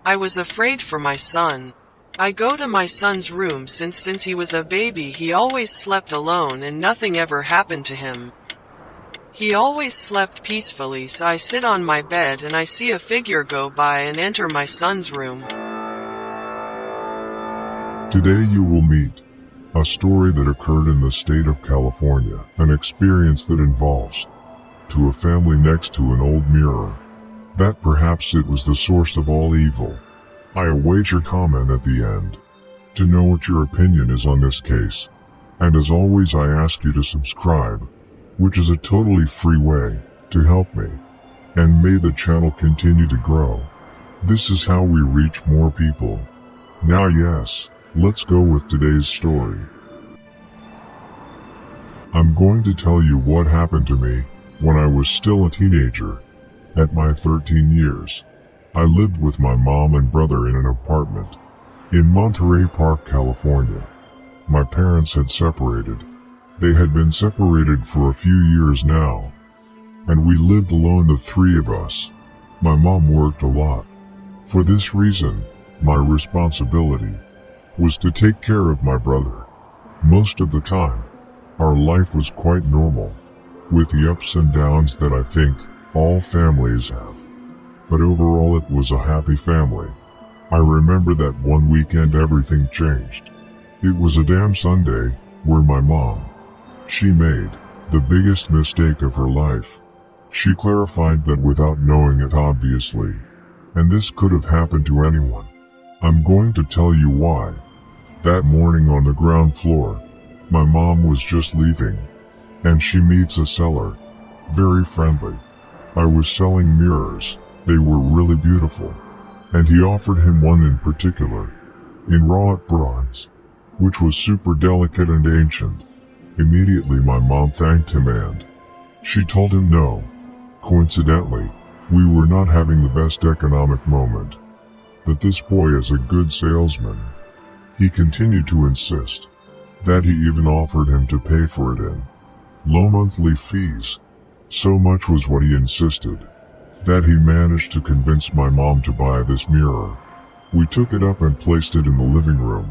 I was afraid for my son. I go to my son's room since he was a baby he always slept alone and nothing ever happened to him. He always slept peacefully, so I sit on my bed and I see a figure go by and enter my son's room. Today you will meet a story that occurred in the state of California, an experience that involves to a family next to an old mirror, that perhaps it was the source of all evil. I await your comment at the end to know what your opinion is on this case, and as always I ask you to subscribe, which is a totally free way to help me, and may the channel continue to grow. This is how we reach more people. Now yes, let's go with today's story. I'm going to tell you what happened to me when I was still a teenager. At my 13 years, I lived with my mom and brother in an apartment in Monterey Park, California. My parents had separated. They had been separated for a few years now, and we lived alone, the three of us. My mom worked a lot. For this reason, my responsibility was to take care of my brother. Most of the time, our life was quite normal, with the ups and downs that I think all families have. But overall it was a happy family. I remember that one weekend everything changed. It was a damn Sunday, where my mom, she made the biggest mistake of her life. She clarified that without knowing it, obviously, and this could have happened to anyone. I'm going to tell you why. That morning on the ground floor, my mom was just leaving, and she meets a seller, very friendly. I was selling mirrors. They were really beautiful, and he offered him one in particular, in wrought bronze, which was super delicate and ancient. Immediately my mom thanked him and she told him no. Coincidentally, we were not having the best economic moment, but this boy is a good salesman. He continued to insist that he even offered him to pay for it in low monthly fees. So much was what he insisted, that he managed to convince my mom to buy this mirror. We took it up and placed it in the living room.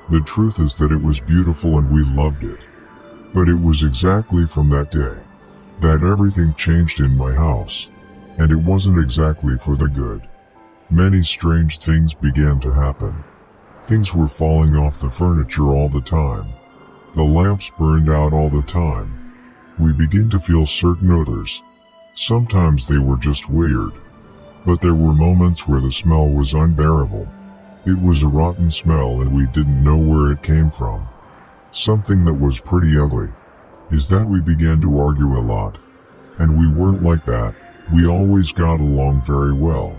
The truth is that it was beautiful and we loved it. But it was exactly from that day that everything changed in my house, and it wasn't exactly for the good. Many strange things began to happen. Things were falling off the furniture all the time. The lamps burned out all the time. We began to feel certain odors. Sometimes they were just weird, but there were moments where the smell was unbearable. It was a rotten smell and we didn't know where it came from. Something that was pretty ugly is that we began to argue a lot, and we weren't like that. We always got along very well.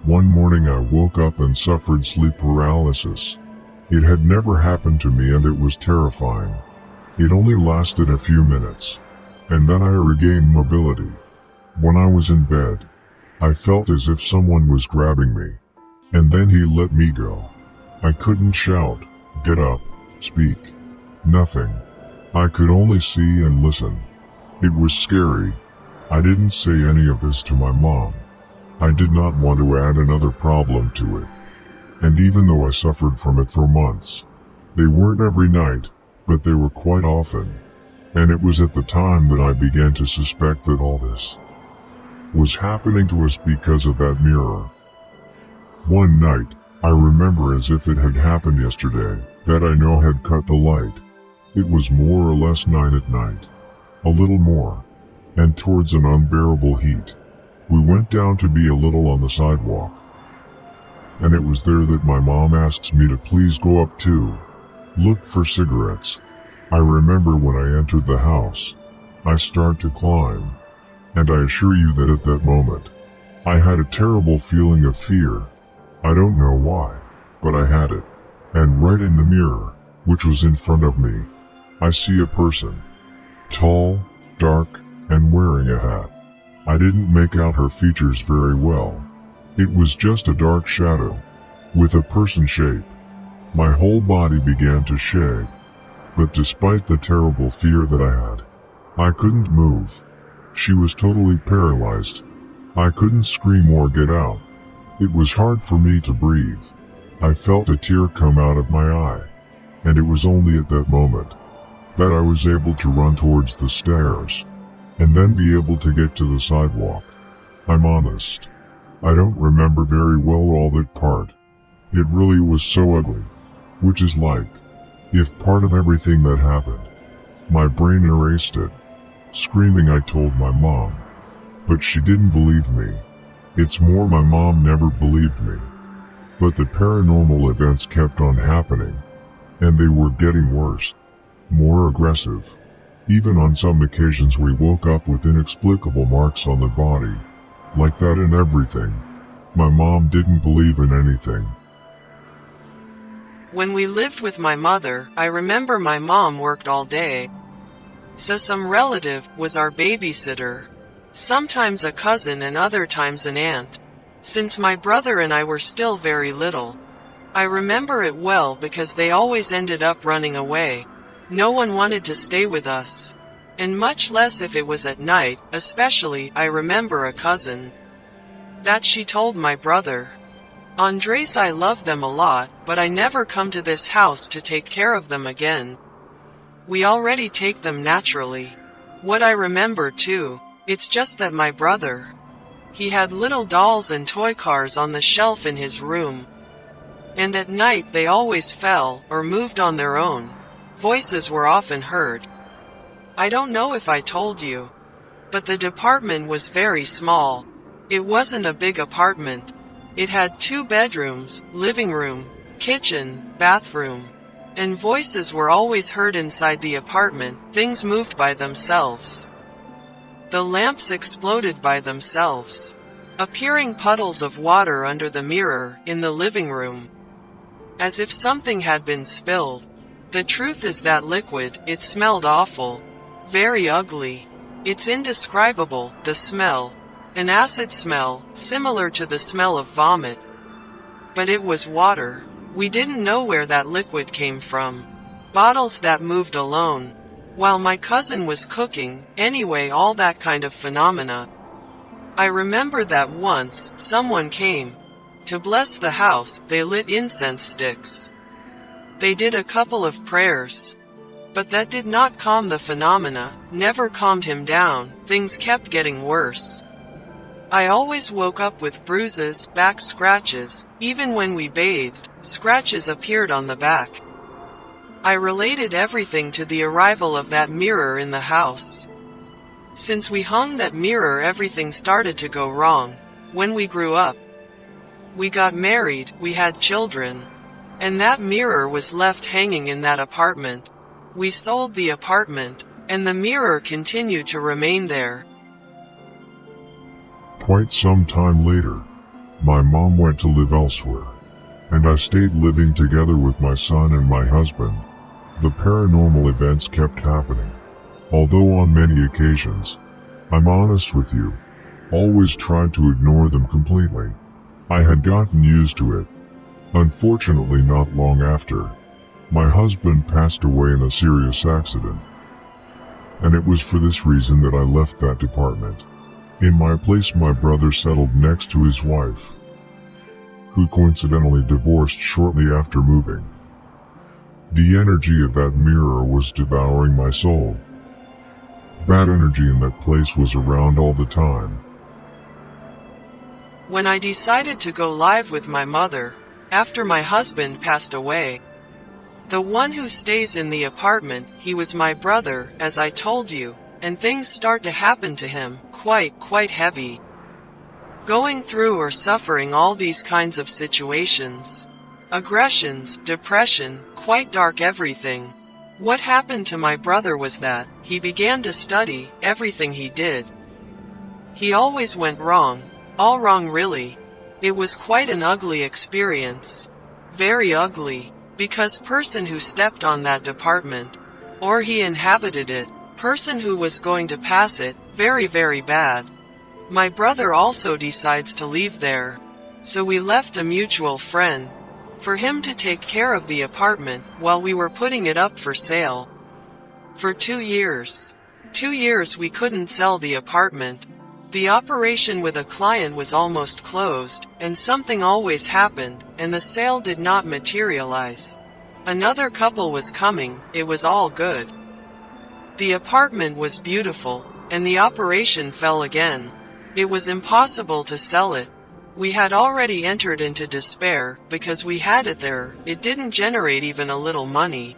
One morning I woke up and suffered sleep paralysis. It had never happened to me and it was terrifying. It only lasted a few minutes, and then I regained mobility. When I was in bed, I felt as if someone was grabbing me, and then he let me go. I couldn't shout, get up, speak. Nothing. I could only see and listen. It was scary. I didn't say any of this to my mom. I did not want to add another problem to it. And even though I suffered from it for months, they weren't every night, but they were quite often. And it was at the time that I began to suspect that all this was happening to us because of that mirror. One night, I remember as if it had happened yesterday, that I know had cut the light. It was more or less 9 at night. A little more. And towards an unbearable heat. We went down to be a little on the sidewalk. And it was there that my mom asks me to please go up too. Look for cigarettes. I remember when I entered the house, I start to climb. And I assure you that at that moment, I had a terrible feeling of fear. I don't know why, but I had it. And right in the mirror, which was in front of me, I see a person. Tall, dark, and wearing a hat. I didn't make out her features very well. It was just a dark shadow, with a person shape. My whole body began to shake. But despite the terrible fear that I had, I couldn't move. She was totally paralyzed. I couldn't scream or get out. It was hard for me to breathe. I felt a tear come out of my eye, and it was only at that moment that I was able to run towards the stairs, and then be able to get to the sidewalk. I'm honest. I don't remember very well all that part. It really was so ugly. Which is like, if part of everything that happened, my brain erased it. Screaming I told my mom, but she didn't believe me. It's more my mom never believed me. But the paranormal events kept on happening, and they were getting worse, more aggressive. Even on some occasions we woke up with inexplicable marks on the body, like that and everything. My mom didn't believe in anything. When we lived with my mother, I remember my mom worked all day. So some relative was our babysitter. Sometimes a cousin and other times an aunt. Since my brother and I were still very little. I remember it well because they always ended up running away. No one wanted to stay with us. And much less if it was at night, especially, I remember a cousin. That she told my brother. Andres, I love them a lot, but I never come to this house to take care of them again. We already take them naturally. What I remember too, it's just that my brother, he had little dolls and toy cars on the shelf in his room. And at night they always fell, or moved on their own. Voices were often heard. I don't know if I told you, but the department was very small. It wasn't a big apartment. It had 2 bedrooms, living room, kitchen, bathroom. And voices were always heard inside the apartment. Things moved by themselves. The lamps exploded by themselves, appearing puddles of water under the mirror in the living room, as if something had been spilled. The truth is that liquid, it smelled awful, very ugly. It's indescribable, the smell. An acid smell, similar to the smell of vomit. But it was water. We didn't know where that liquid came from. Bottles that moved alone. While my cousin was cooking, anyway, all that kind of phenomena. I remember that once, someone came to bless the house. They lit incense sticks. They did a couple of prayers. But that did not calm the phenomena, never calmed him down. Things kept getting worse. I always woke up with bruises, back scratches. Even when we bathed, scratches appeared on the back. I related everything to the arrival of that mirror in the house. Since we hung that mirror, everything started to go wrong. When we grew up, we got married, we had children. And that mirror was left hanging in that apartment. We sold the apartment, and the mirror continued to remain there. Quite some time later, my mom went to live elsewhere, and I stayed living together with my son and my husband. The paranormal events kept happening, although on many occasions, I'm honest with you, always tried to ignore them completely. I had gotten used to it. Unfortunately, not long after, my husband passed away in a serious accident, and it was for this reason that I left that department. In my place, my brother settled next to his wife, who coincidentally divorced shortly after moving. The energy of that mirror was devouring my soul. Bad energy in that place was around all the time. When I decided to go live with my mother, after my husband passed away, the one who stays in the apartment, he was my brother, as I told you, and things start to happen to him, quite heavy. Going through or suffering all these kinds of situations. Aggressions, depression, quite dark everything. What happened to my brother was that, he began to study, everything he did. He always went wrong, all wrong really. It was quite an ugly experience. Very ugly, because person who stepped on that department, or he inhabited it, person who was going to pass it, very bad. My brother also decides to leave there. So we left a mutual friend, for him to take care of the apartment, while we were putting it up for sale. For 2 years. 2 years we couldn't sell the apartment. The operation with a client was almost closed, and something always happened, and the sale did not materialize. Another couple was coming, it was all good. The apartment was beautiful, and the operation fell again. It was impossible to sell it. We had already entered into despair, because we had it there, it didn't generate even a little money.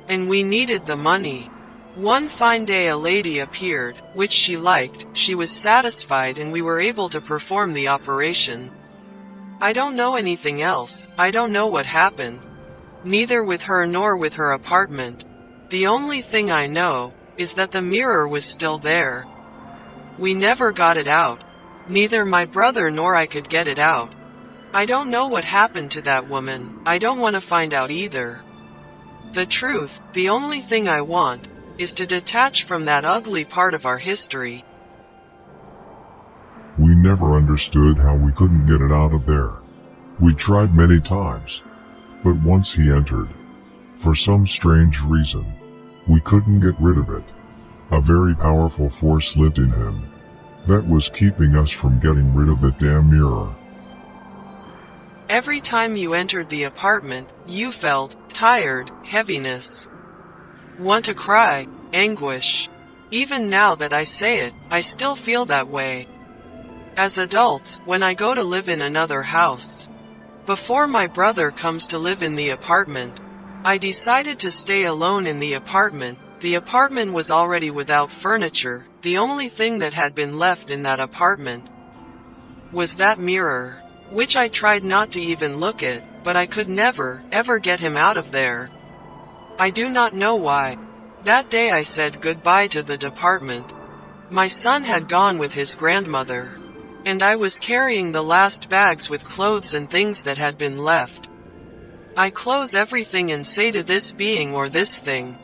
And we needed the money. One fine day a lady appeared, which she liked, she was satisfied and we were able to perform the operation. I don't know anything else, I don't know what happened. Neither with her nor with her apartment. The only thing I know, is that the mirror was still there. We never got it out. Neither my brother nor I could get it out. I don't know what happened to that woman, I don't want to find out either. The truth, the only thing I want, is to detach from that ugly part of our history. We never understood how we couldn't get it out of there. We tried many times. But once he entered, for some strange reason, we couldn't get rid of it. A very powerful force lived in him. That was keeping us from getting rid of that damn mirror. Every time you entered the apartment, you felt tired, heaviness. Want to cry, anguish. Even now that I say it, I still feel that way. As adults, when I go to live in another house, before my brother comes to live in the apartment, I decided to stay alone in the apartment. The apartment was already without furniture. The only thing that had been left in that apartment was that mirror, which I tried not to even look at, but I could never, ever get him out of there. I do not know why. That day I said goodbye to the department. My son had gone with his grandmother, and I was carrying the last bags with clothes and things that had been left. I close everything and say to this being or this thing,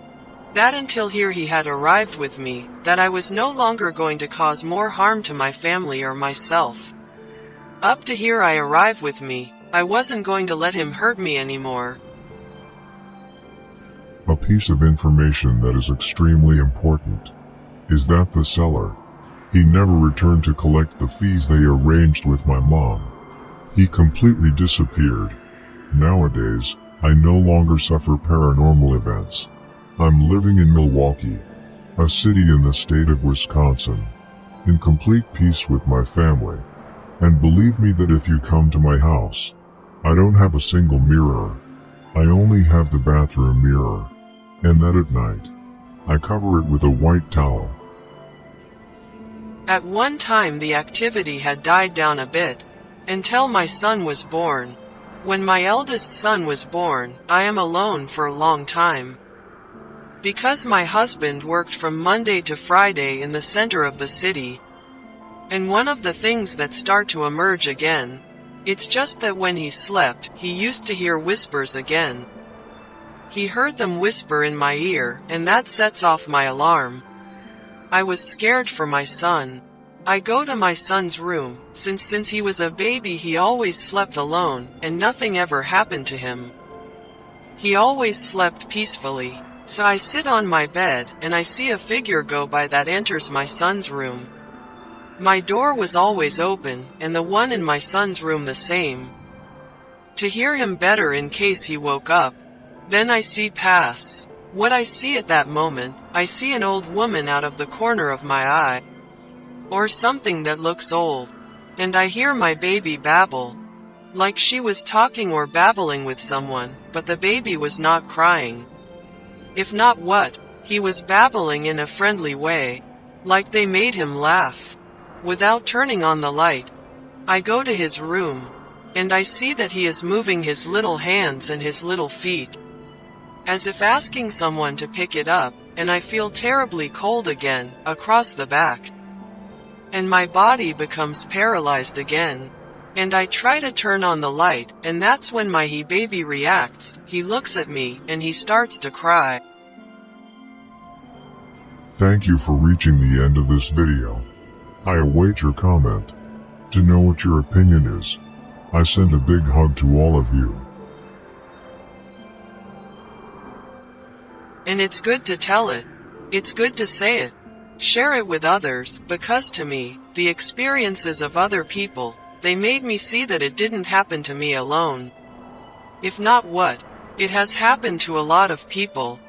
that until here he had arrived with me, that I was no longer going to cause more harm to my family or myself. Up to here I arrive with me, I wasn't going to let him hurt me anymore. A piece of information that is extremely important is that the seller, he never returned to collect the fees they arranged with my mom. He completely disappeared. Nowadays, I no longer suffer paranormal events. I'm living in Milwaukee, a city in the state of Wisconsin, in complete peace with my family. And believe me that if you come to my house, I don't have a single mirror. I only have the bathroom mirror, and that at night, I cover it with a white towel. At one time the activity had died down a bit, until my son was born. When my eldest son was born, I am alone for a long time. Because my husband worked from Monday to Friday in the center of the city. And one of the things that start to emerge again, it's just that when he slept, he used to hear whispers again. He heard them whisper in my ear, and that sets off my alarm. I was scared for my son. I go to my son's room, since he was a baby he always slept alone, and nothing ever happened to him. He always slept peacefully. So I sit on my bed, and I see a figure go by that enters my son's room. My door was always open, and the one in my son's room the same. To hear him better in case he woke up. Then I see pass. What I see at that moment, I see an old woman out of the corner of my eye. Or something that looks old. And I hear my baby babble. Like she was talking or babbling with someone, but the baby was not crying. If not what, he was babbling in a friendly way. Like they made him laugh. Without turning on the light, I go to his room. And I see that he is moving his little hands and his little feet. As if asking someone to pick it up, and I feel terribly cold again, across the back. And my body becomes paralyzed again. And I try to turn on the light, and that's when my baby reacts. He looks at me, and he starts to cry. Thank you for reaching the end of this video. I await your comment. To know what your opinion is, I send a big hug to all of you. And it's good to tell it. It's good to say it. Share it with others, because to me, the experiences of other people, they made me see that it didn't happen to me alone. If not what? It has happened to a lot of people,